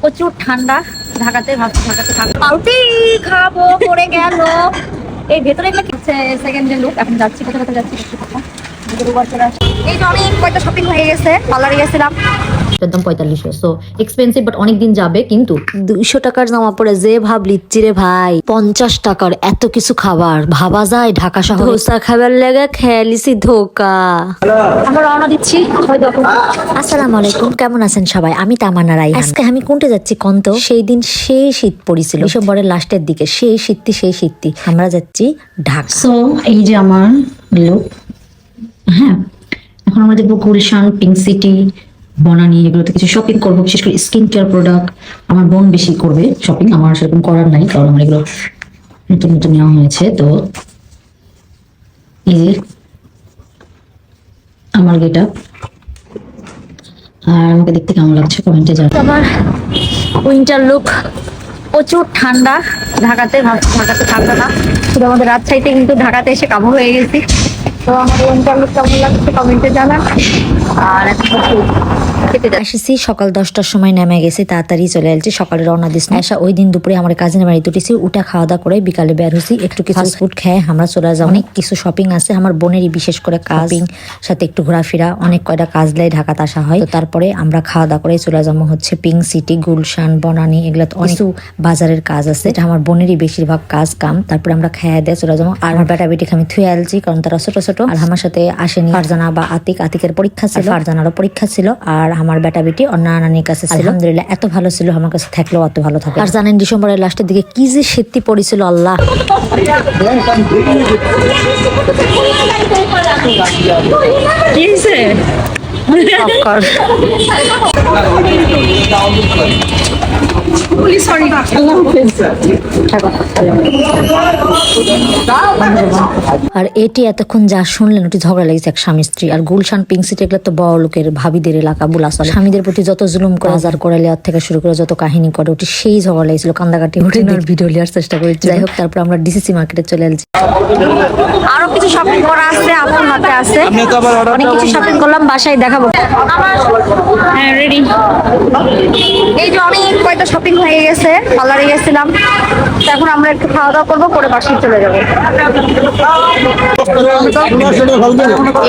প্রচুর ঠান্ডা ঢাকাতে, ভাবছি ঢাকাতে থাকবো, পাউটি খাবো পড়ে গেল। এই ভেতরে এগুলো কিনছে সেকেন্ড ডে লুক। এখন যাচ্ছি কোথায় কোথায় যাচ্ছি এই যে অনেক কয়টা শপিং হয়ে গেছে, পার্লারে গেছিলাম। একদম 4500, সো এক্সপেন্সিভ বাট অনেক দিন যাবে। কিন্তু 200 টাকার জামা পরে যে ভাব লিচ্ছি রে ভাই, 50 টাকার এত কিছু খাবার ভাবা যায় ঢাকা শহরে? ধোসা খাবার লেগে খেয়ালিছি ধোকা। আমরা রওনা দিচ্ছি। আসসালামু আলাইকুম, কেমন আছেন সবাই? আমি তামান্না রাই। আজকে আমি কোনটা যাচ্ছি কন্ত? সেই দিন সেই শীত পড়েছিল, ডিসেম্বরের লাস্টের দিকে, সেই শীতটি আমরা যাচ্ছি ঢাকা। সো এই যে আমার লুক। হ্যাঁ, এখন আমরা দেখবো গুলশান, পিঙ্ক সিটি, বনানী, এগুলোতে কিছু শপিং করবো। বিশেষ করে স্কিন কেয়ার প্রোডাক্ট আমার বোন বেশি করবে শপিং, আমার সেরকম করার নাই, কারণ আমার এগুলো নতুন নতুন নেওয়া হয়েছে। তো এই যে আমার গেটা, আর আমাকে দেখতে কেমন লাগছে কমেন্টে জানাও। আমার উইন্টার লুক। প্রচুর ঠান্ডা ঢাকাতে, ভাবছি ঢাকাতে থাকবে না, শুধু আমাদের রাজশাহীতে, কিন্তু ঢাকাতে এসে কাবু হয়ে গেছি। তো আমার উইন্টার লুক কেমন লাগছে কমেন্টে জানান। আর এখন খেতে যাচ্ছি। এসেছি সকাল 10টার সময়, নেমে গেছি, তাড়াতাড়ি চলে এসেছি। সকালে রওনা দিচ্ছি। আসা ওই দিন দুপুরে আমার কাজিনের বাড়িতে উঠেছি, উঠা খাওয়া দাওয়া করে বিকালে বের হয়েছি। একটু কিছু ফুড খেয়ে আমরা চলে যাবো। অনেক কিছু শপিং আছে আমার বোনেরই, বিশেষ করে কাজিং সাথে একটু ঘোরাফেরা, অনেক কয়টা কাজ লাই ঢাকাতে আসা হয়। তো তারপরে আমরা খাওয়া দাওয়া করে চলে যাবো হচ্ছে পিঙ্ক সিটি, গুলশান, বনানী, এগুলো অনেক বাজারের কাজ আছে, এটা আমার বোনেরই বেশিরভাগ কাজ কাম। তারপরে আমরা খেয়ে দিয়ে চলে যাবো। আর আমার বেটা বেটিকে আমি থুয়ে আলছি, কারণ তারা ছোট ছোট। আর আমার সাথে আসেনি ফারজানা বা আতিকের পরীক্ষা ছিল, ফারজানারও পরীক্ষা ছিল। আর আমার বেটা বেটি অন্য নানির কাছে ছিল। আলহামদুলিল্লাহ এত ভালো ছিল, আমার কাছে থাকলেও অত ভালো থাকে। আর জানেন ডিসেম্বরের লাস্টের দিকে কি যে শীতটি পড়েছিল, আল্লাহ। কি হয়েছে? আর এটি এতক্ষণ যা শুনলেন, ওটি ঝগড়া লেগেছে এক স্বামী স্ত্রী। আর গুলশান, পিঙ্ক সিটি, এগুলো তো বড় লোকের ভাবিদের এলাকা বলা চলে। স্বামীদের প্রতি যত জুলুম করে, হাজার করে লেওয়ার থেকে শুরু করে যত কাহিনী করে, ওটি সেই ঝগড়া লেগেছিল। কান্দাকাটি উঠে ভিডিও নেওয়ার চেষ্টা করেছি। যাই হোক, তারপর আমরা ডিসিসি মার্কেটে চলে এসেছি। আরো কিছু শপিং করা আছে, আপনার হাতে আছে। অনেক কিছু শপিং করলাম, বাসায় দেখাবো। হ্যাঁ, রেডি। এই যে অনেক কয়টা শপিং হয়ে গেছে, পার্লারে গেছিলাম। তো এখন আমরা একটু খাওয়া দাওয়া করবো, করে বাসায় চলে যাবো।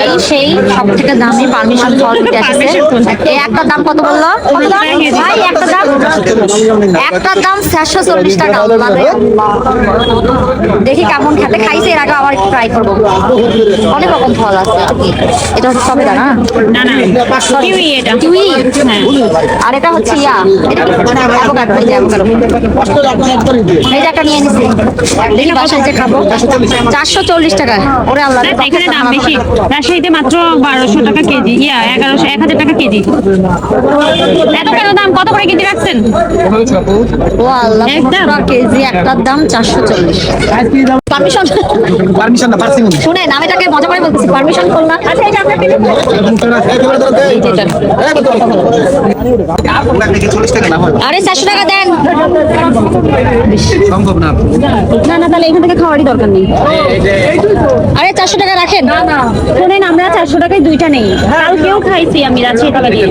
এই সেই সব থেকে দামি পারমিশন ফল আসছে। এই একটা দাম কত বললো ভাই? একটা দাম 440 টাকা। দেখি কেমন খেতে, খাইছে এর আগে, আবার ট্রাই করবো। অনেক রকম ফল আছে। এটা হচ্ছে সবেদা না? কিউই। এটা কিউই। আর এটা হচ্ছে ইয়া, এটা কি অ্যাভোকাডো? এই যে অ্যাভোকাডো, এই যে একটা নিয়ে নিছি। দেখি বাসায় যে খাবো। 440 টাকা। ওরে আল্লাহ, এখানে দাম বেশি। রাজশাহীতে মাত্র 1200 টাকা কেজি, 1100, 1000 টাকা কেজি। এত কেন দাম? কত করে কেজি রাখছেন? ও আল্লাহ, কেজি একটার দাম 440। পারমিশন না, পার্সিমন। শুনেন, আমি এটাকে মজা করে বলতেছি, পারমিশন করলাম। আচ্ছা, এটা আপনার আরে 400 টাকা দেন। সম্ভব না। না না, তাহলে এখান থেকে খাওয়ারই দরকার নেই। আরে 400 টাকা রাখেন। শোনেন, আমরা 400 টাকায় দুইটা নেই। কালকেও খাইছি আমি রাজশাহী টাকা দিয়ে।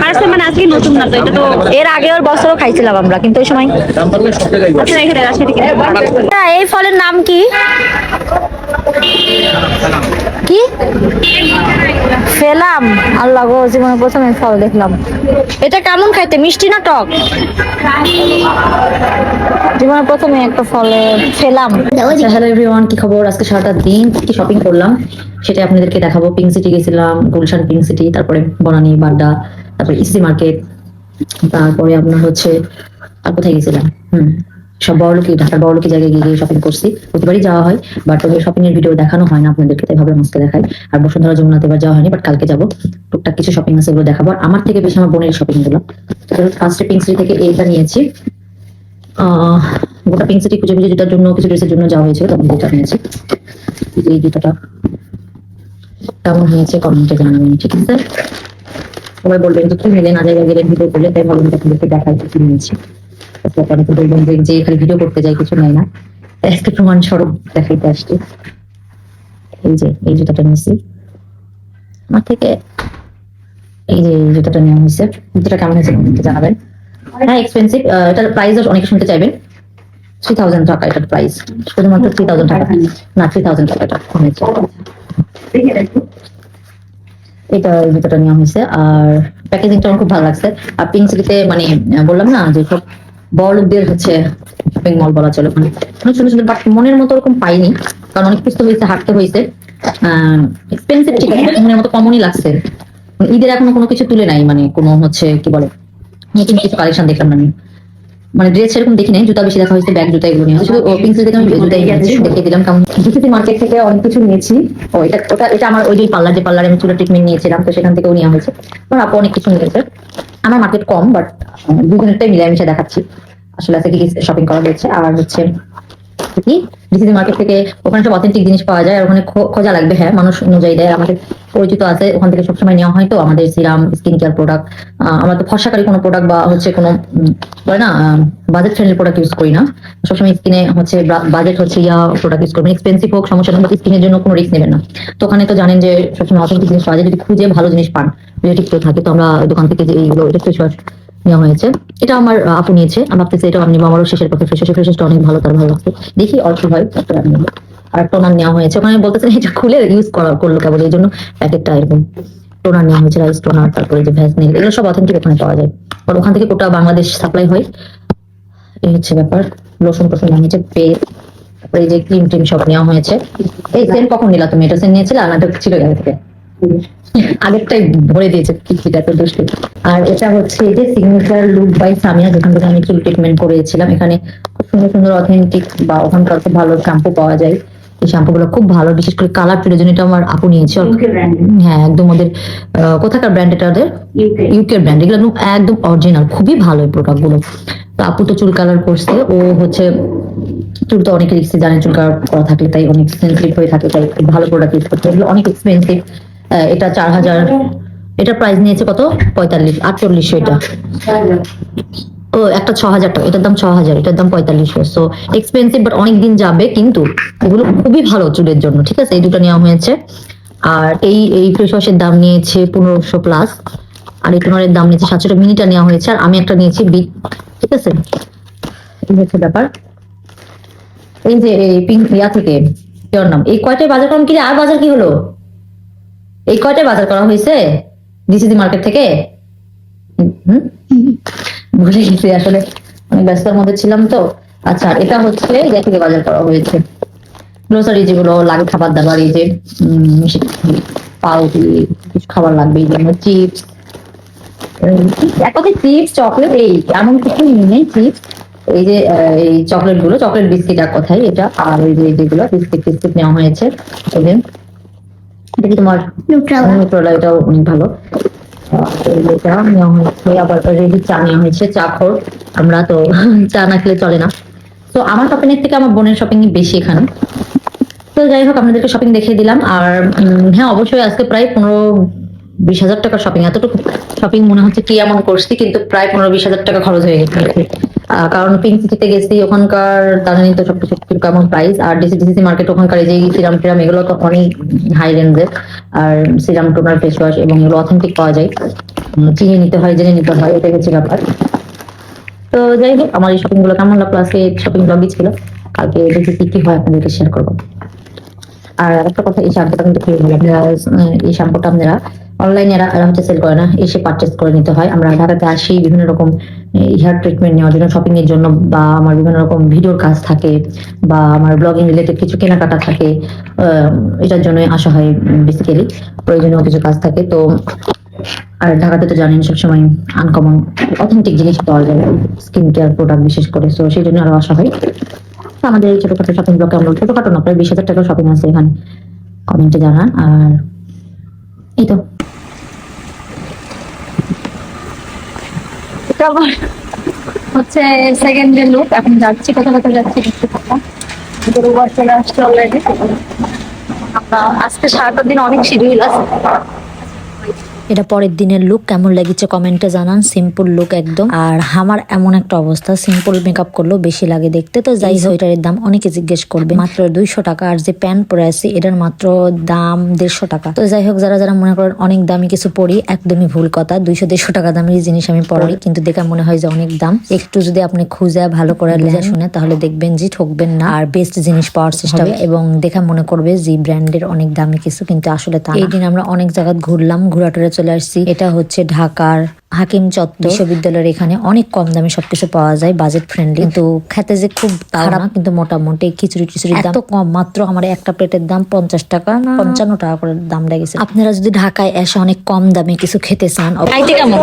পার্সেল মানে আজকে নতুন না তো, এটা তো এর আগের বছরও খাইছিলাম আমরা, কিন্তু ওই সময়। আচ্ছা, এখানে রাজশাহী থেকে। এই ফলের নাম কি? কি ফেলাম? আল্লাহ গো, জীবনে প্রথমে ফল দেখলাম। এটা কেমন খাইতে, মিষ্টি না টক? জীবনে প্রথমে একটা ফলে ফেলাম। হ্যালো এভরিওয়ান, কি খবর? আজকে সারাটা দিন কি শপিং করলাম সেটা আপনাদেরকে দেখাবো। পিঙ্ক সিটি গেছিলাম, গুলশান, পিঙ্ক সিটি, তারপরে বনানী, বাড্ডা, তারপরে ইসি মার্কেট, তারপরে আপনার হচ্ছে আর কোথায় গেছিলাম, সব বড়লোকি, ঢাকার বড়লোকি জায়গায় গিয়ে শপিং করছি। প্রতিবারই যাওয়া হয়, বাট ওই শপিং এর ভিডিও দেখানো হয় না আপনাদেরকে, তাই ভাবলাম আজকে দেখাই। আর বসুন্ধরা, যমুনাতে এবার যাওয়া হয়নি, বাট কালকে যাবো। টুকটাক কিছু শপিং আছে, এগুলো দেখাবো। আর আমার থেকে বেশি আমার বোনের শপিং গুলো। ফার্স্টে পিঙ্ক সিটি থেকে এইটা নিয়েছি। গোটা পিঙ্ক সিটি খুঁজে খুঁজে জুতার জন্য, কিছু ড্রেসের জন্য যাওয়া হয়েছিল, তখন যেটা নিয়েছি। এই জুতাটা কেমন হয়েছে কমেন্টে জানাবেন, ঠিক আছে? সবাই বলবেন যে কি মিলে না জায়গায় গেলে ভিডিও করলে, তাই ভাবলাম আপনাদেরকে দেখাই কি নিয়েছি। অনেকে বলবেন যে খালি ভিডিও করতে যাই, কিছু নাই না, আজকে প্রমাণ স্বরূপ দেখাইতে আসছি। এই যে এই জুতাটা নিয়েছি আমার থেকে, এই যে এই জুতাটা নেওয়া হয়েছে। জুতাটা কেমন হয়েছে কমেন্টে জানাবেন। হ্যাঁ এক্সপেন্সিভ, এটার প্রাইস অনেকে শুনতে চাইবেন। 3000 টাকা এটার প্রাইস, শুধুমাত্র 3000 টাকা না, 3000 টাকা এটা কমেছে। এটা জুতোটা নেওয়া হয়েছে, আর প্যাকেজিংটা আমার খুব ভালো লাগছে। আর পিঙ্ক সিটিতে মানে বললাম না যে সব বড় লোকদের হচ্ছে শপিং মল বলা চলে, মানে অনেক সুন্দর সুন্দর, বাট মনের মতো ওরকম পাইনি, কারণ অনেক কিছু হয়েছে, হাঁটতে হয়েছে। এক্সপেন্সিভ ঠিক আছে, মনের মতো কমনই লাগছে। ঈদের এখনো কোনো কিছু তুলে নাই, মানে কোনো হচ্ছে কি বলে নতুন কিছু কালেকশন দেখলাম না আমি। মানে ড্রেস সেরকম দেখি নাই, জুতা বেশি দেখা হয়েছে, ব্যাগ জুতা এগুলো নিয়ে শুধু পিঙ্ক সিটি থেকে আমি জুতাই নিয়েছি, দেখিয়ে দিলাম কেমন। ডিসিসি মার্কেট থেকে অনেক কিছু নিয়েছি। ও এটা ওটা এটা আমার ওই যে পার্লার, যে পার্লারে আমি চুলের ট্রিটমেন্ট নিয়েছিলাম, তো সেখান থেকেও নেওয়া হয়েছে। আমার আপু অনেক কিছু নিয়েছে। আমার মার্কেট কম, বাট দুজনেরটাই মিলামিশে দেখাচ্ছি আসলে আছে কি শপিং করা হয়েছে। আর হচ্ছে কি ডিসিসি মার্কেট থেকে ওখানে সব অথেন্টিক জিনিস পাওয়া যায়, আর ওখানে খোঁজা লাগবে, হ্যাঁ মানুষ অনুযায়ী দেয়। আমাদের পরিচিত আছে, ওখান থেকে সবসময় নেওয়া হয়। তো আমাদের সিরাম, স্কিন কেয়ার প্রোডাক্ট, আমরা তো ফর্সাকারী কোনো প্রোডাক্ট বা হচ্ছে কোনো বলে না বাজেট ফ্রেন্ডলি প্রোডাক্ট ইউজ করি না। সবসময় স্কিনে হচ্ছে বাজেট হচ্ছে প্রোডাক্ট ইউজ করবেন, এক্সপেন্সিভ হোক সমস্যা নেই, স্কিনের জন্য কোনো রিস্ক নেবেন না। তো ওখানে তো জানেন যে সবসময় অথেন্টিক জিনিস পাওয়া যায়, যদি খুঁজে ভালো জিনিস পান, রিলেটিভ কেউ থাকে। তো আমরা দোকান থেকে যে এইগুলো, এটা ফেস ওয়াশ নেওয়া হয়েছে, এটা আমার আপু নিয়েছে। আমি ভাবতেছি এটা আমি নিবো, আমারও শেষের পথে ফ্রেশটা অনেক ভালো, তার ভালো লাগছে, দেখি অল্প হয় একটা আমি নেবো। আর টোনার নেওয়া হয়েছে, ওখানে বলতেছেন এটা খুলে ইউজ করলো কেবল, এই জন্য প্যাকেটটা এরকম। টোনার নেওয়া হয়েছে, রাইস টোনার, তারপরে যে ভ্যাসলিন, এগুলো সব অথেন্টিক ওখানে পাওয়া যায়, কারণ ওখান থেকে গোটা বাংলাদেশ সাপ্লাই হয়। এই হচ্ছে ব্যাপার। লোশন টোশন নেওয়া হয়েছে, তারপরে এই যে ক্রিম টিম সব নেওয়া হয়েছে। এই সেন্ট কখন নিলা তুমি? এটা সেন্ট নিয়েছিলে? আমাদের ছিল আগে থেকে, আগেরটাই ভরে দিয়েছে কিটটা, এত দুষ্টু। আর এটা হচ্ছে এই যে সিগনেচার লুক বাই সামিয়া, যেখান থেকে আমি চুল ট্রিটমেন্ট করেছিলাম। এখানে খুব সুন্দর সুন্দর অথেন্টিক বা ওখানকার খুব ভালো শ্যাম্পু পাওয়া যায়। এই শ্যাম্পু গুলো খুব ভালো, বিশেষ করে কালার ফিটের জন্য এটা আমার আপু নিয়েছে। হ্যাঁ একদম ওদের কোথাকার ব্র্যান্ড? এটা ওদের ইউকে ব্র্যান্ড। এগুলো একদম অরিজিনাল, খুবই ভালো এই প্রোডাক্ট গুলো। তো আপু তো চুল কালার করছে, ও হচ্ছে চুল তো অনেক রিস্কি জানেন, চুল কালার করা থাকলে, তাই অনেক সেন্সিটিভ হয়ে থাকে, তাই খুব ভালো প্রোডাক্ট ইউজ করতে। এগুলো অনেক এক্সপেন্সিভ। এটা 4000, এটা প্রাইস নিয়েছে কত? 4800। এটা ও একটা 6000 টাকা, এটার দাম 6000, এটার দাম 4500। সো এক্সপেন্সিভ, বাট অনেক দিন যাবে, কিন্তু এগুলো খুবই ভালো চুলের জন্য। ঠিক আছে, এই দুটো নেওয়া হয়েছে। আর এই ফেস ওয়াশের দাম নিয়েছে 1500 প্লাস, আর এই টোনারের দাম নিয়েছে 700 টাকা। মিনিটা নেওয়া হয়েছে, আর আমি একটা নিয়েছি বিট। ঠিক আছে, এই হচ্ছে ব্যাপার। এই যে এই পিঙ্ক থেকে কেউ নাম, এই কয়টায় বাজার করলাম কি রে? আর বাজার কি হলো? এই কয়টায় বাজার করা হয়েছে ডিসিসি মার্কেট থেকে? ভুলে গেছি আসলে, অনেক ব্যস্ততার মধ্যে ছিলাম তো। আচ্ছা, এটা হচ্ছে ইয়া থেকে বাজার করা হয়েছে, গ্রোসারি যেগুলো লাগে, খাবার দাবার, এই যে পাউরুটি, কিছু খাবার লাগবে, এই জন্য চিপস, এক কথায় চিপস, চকলেট, এই এমন কিছু নেই। চিপস, এই যে এই চকলেট গুলো, চকলেট বিস্কিট এক কথায় এটা। আর ওই যে যেগুলো বিস্কিট টিস্কিট নেওয়া হয়েছে, এটা কি তোমার নিউট্রালা, এটাও অনেক ভালো। এটা নেওয়া হয়েছে। আবার রেডি চা নেওয়া হয়েছে, চা খোর আমরা তো, চা না খেলে চলে না। তো আমার শপিং এর থেকে আমার বোনের শপিং বেশি এখানে। তো যাই হোক, আপনাদেরকে শপিং দেখিয়ে দিলাম। আর হ্যাঁ অবশ্যই আজকে প্রায় 15-20 হাজার টাকার শপিং, এতটুকু শপিং মনে হচ্ছে কি এমন করছি, কিন্তু প্রায় 15-20 হাজার টাকা খরচ হয়ে গেছে। কারণ পিঙ্ক সিটিতে গেছি, ওখানকার জানেনই তো সবকিছু কেমন প্রাইস। আর ডিসিসি মার্কেট ওখানকার এই যে সিরাম টিরাম, এগুলো তো অনেক হাই রেঞ্জের। আর সিরাম টোনার, ফেস ওয়াশ, এবং এগুলো অথেন্টিক পাওয়া যায়, চিনে নিতে হয়, জেনে নিতে হয়, এটাই হচ্ছে ব্যাপার। তো যাই হোক, আমার এই শপিং গুলো কেমন লাগলো, আজকে শপিং ব্লগই ছিল। কালকে দেখি কি কি হয় আপনাদেরকে শেয়ার করবো। আর একটা কথা, এই শ্যাম্পুটা কিন্তু খুবই ভালো। আপনারা এই শ্যাম্পুটা আপনারা অনলাইনে এরা হচ্ছে সেল করে না, এসে পারচেস করে নিতে হয়। আমরা ঢাকাতে আসি বিভিন্ন রকম হেয়ার ট্রিটমেন্ট নেওয়ার জন্য, শপিং এর জন্য, বা আমার বিভিন্ন রকম ভিডিওর কাজ থাকে, বা আমার ব্লগিং রিলেটেড কিছু কেনাকাটা থাকে, এটার জন্য আসা হয় বেসিক্যালি, প্রয়োজনীয় কিছু কাজ থাকে। তো আর ঢাকাতে তো জানেন সবসময় আনকমন অথেন্টিক জিনিস পাওয়া যায়, স্কিন কেয়ার প্রোডাক্ট বিশেষ করে। তো সেই জন্য আরো আসা হয়। আমাদের এই ছোটখাটো শপিং ব্লকে আমরা, ছোটখাটো না, প্রায় 20,000 টাকার শপিং আছে এখানে, কমেন্টে জানান। আর এই তো এটা আবার হচ্ছে সেকেন্ড ডে লুক। এখন যাচ্ছি, কোথাও যাচ্ছি, রোববার চলে আসছে অলরেডি। আমরা আজকে সারাটা দিন অনেক শিডিউল আছে, এটা পরের দিনের লুক, কেমন লেগেছে কমেন্টে জানান। সিম্পল লুক একদম। আর আমার এমন একটা অবস্থা, সিম্পল মেকআপ করলেও বেশি লাগে দেখতে। তো যাই হোক, এটার দাম অনেকে জিজ্ঞেস করবে, মাত্র 200 টাকা। আর যে প্যান্ট পরে আছি এটার মাত্র দাম 150 টাকা। তো যাই হোক, যারা যারা মনে করেন অনেক দামি কিছু পরি, একদমই ভুল কথা। 200-150 টাকা দামের জিনিস আমি পরি, কিন্তু দেখে মনে হয় যে অনেক দাম। একটু যদি আপনি খুঁজে ভালো করে লেজা শুনে, তাহলে দেখবেন যে ঠকবেন না আর বেস্ট জিনিস পাওয়ার চেষ্টা হবে, এবং দেখা মনে করবে যে ব্র্যান্ডের অনেক দামি কিছু, কিন্তু আসলে তা না। এই দিন আমরা অনেক জায়গা ঘুরলাম, ঘোরাটোরে চলে আসছি। এটা হচ্ছে ঢাকার হাকিম চত্বর বিশ্ববিদ্যালয়ের এখানে অনেক কম দামে সবকিছু পাওয়া যায়, বাজেট ফ্রেন্ডলি। কিন্তু খেতে যে খুব খারাপ, কিন্তু মোটামুটি খিচুড়ি দাম তো কম। মাত্র আমার একটা প্লেটের দাম 50 টাকা না 55 টাকা করে দাম লেগেছে। আপনারা যদি ঢাকায় এসে অনেক কম দামে কিছু খেতে চান, খাইতে কেমন?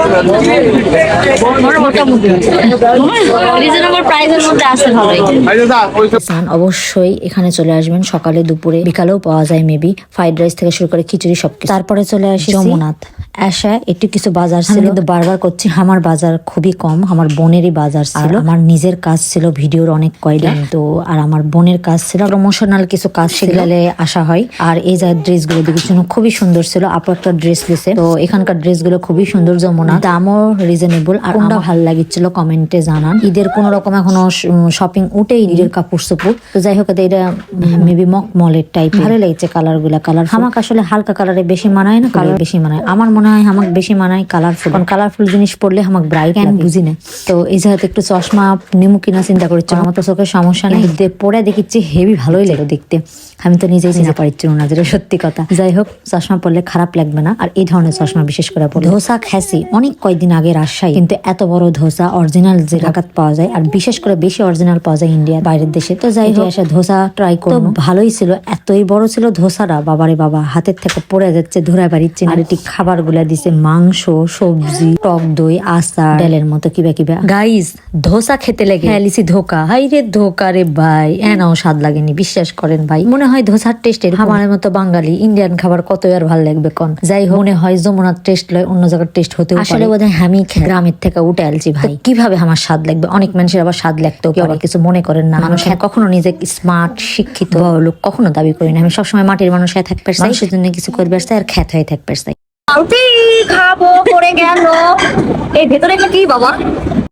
মোটামুটি রিজনেবল প্রাইসের মধ্যে আছে ভালোই। চান অবশ্যই এখানে চলে আসবেন। সকালে, দুপুরে, বিকালেও পাওয়া যায় মেবি। ফ্রাইড রাইস থেকে শুরু করে খিচুড়ি সবকিছু। তারপরে চলে আসি যমুনাথ। আসা একটু কিছু বাজার ছিল, কিন্তু বারবার করছি আমার বাজার খুবই কম। আমার বোনেরই বাজার ছিল, আমার নিজের কাজ ছিল ভিডিওর অনেক কয়টা, তো আর আমার বোনের কাজ ছিল প্রমোশনাল কিছু কাজ, সেগুলো আসা হয়। আর এই যে ড্রেস গুলো দেখের জন্য খুবই সুন্দর ছিল। আপু একটা ড্রেস দিছে, তো এখানকার ড্রেস গুলো খুবই সুন্দর। যমুনা দামও রিজনেবল। আর কোনটা ভালো লাগছিল কমেন্টে জানান। ঈদের কোন রকম এখনো শপিং উঠেই, ঈদের কাপড় চোপড়। তো যাই হোক, এটা মেবি মকমলের টাইপ। ভালো লাগছে কালার গুলা। কালার আমাকে আসলে হালকা কালারে বেশি মানায় না, কালার বেশি মানায়। আমার মনে হয় আমাকে বেশি মানায় কালারফুল, কারণ কালারফুল জিনিস পড়লে আমাকে ব্রাইট কেন বুঝি না। তো এই জায়গাতে একটু চশমা নেমু কিনা চিন্তা করছি। আমার তো চোখের সমস্যা নেই, পরে দেখিচ্ছি হেভি ভালোই লাগে দেখতে। আমি তো নিজেই চিনা পারছি না, যেটা সত্যি কথা। যাই হোক, চশমা পড়লে খারাপ লাগবে না। আর এই ধরনের চশমা বিশেষ করে পড়লে। ধোসা খাইছি অনেক কয়েকদিন আগে রাজশাহী, কিন্তু এত বড় ধোসা অরিজিনাল যে ঢাকাত পাওয়া যায়, আর বিশেষ করে বেশি অরিজিনাল পাওয়া যায় ইন্ডিয়া বাইরের দেশে। তো যাই হোক, এসে ধোসা ট্রাই করব, ভালোই ছিল। এতই বড় ছিল ধোসাটা, বাবারে বাবা, হাতের থেকে পড়ে যাচ্ছে, ধরে বাড়িচ্ছে। আর এটি খাবার গুলা দিছে, মাংস, সবজি, টক দই, আচার, ডালের মতো কিবা কিবা। গাইস, ধোসা খেতে লেগে লিসি ধোকা। হাই রে ধোকা রে ভাই, এনাও স্বাদ লাগেনি, বিশ্বাস করেন ভাই। মনে হয় ধোসার টেস্ট আমার মতো বাঙালি ইন্ডিয়ান খাবার কত আর ভালো লাগবে কোন। যাই হোক, মনে হয় যমুনার টেস্ট লয় অন্য জায়গার টেস্ট হতে পারে। আসলে বোধহয় আমি গ্রামের থেকে উঠে আলছি ভাই, কিভাবে আমার স্বাদ লাগবে। অনেক মানুষের আবার স্বাদ লাগতো, কেউ আবার কিছু মনে করেন না। মানুষ কখনো নিজে স্মার্ট শিক্ষিত লোক কখনো দাবি করি না। আমি সবসময় মাটির মানুষ হয়ে থাকতে চাই, সেজন্য কিছু করবে আর খ্যাত হয়ে থাকতে চাই। খাবো পড়ে গেল। এই ভেতরে এটা কি বাবা?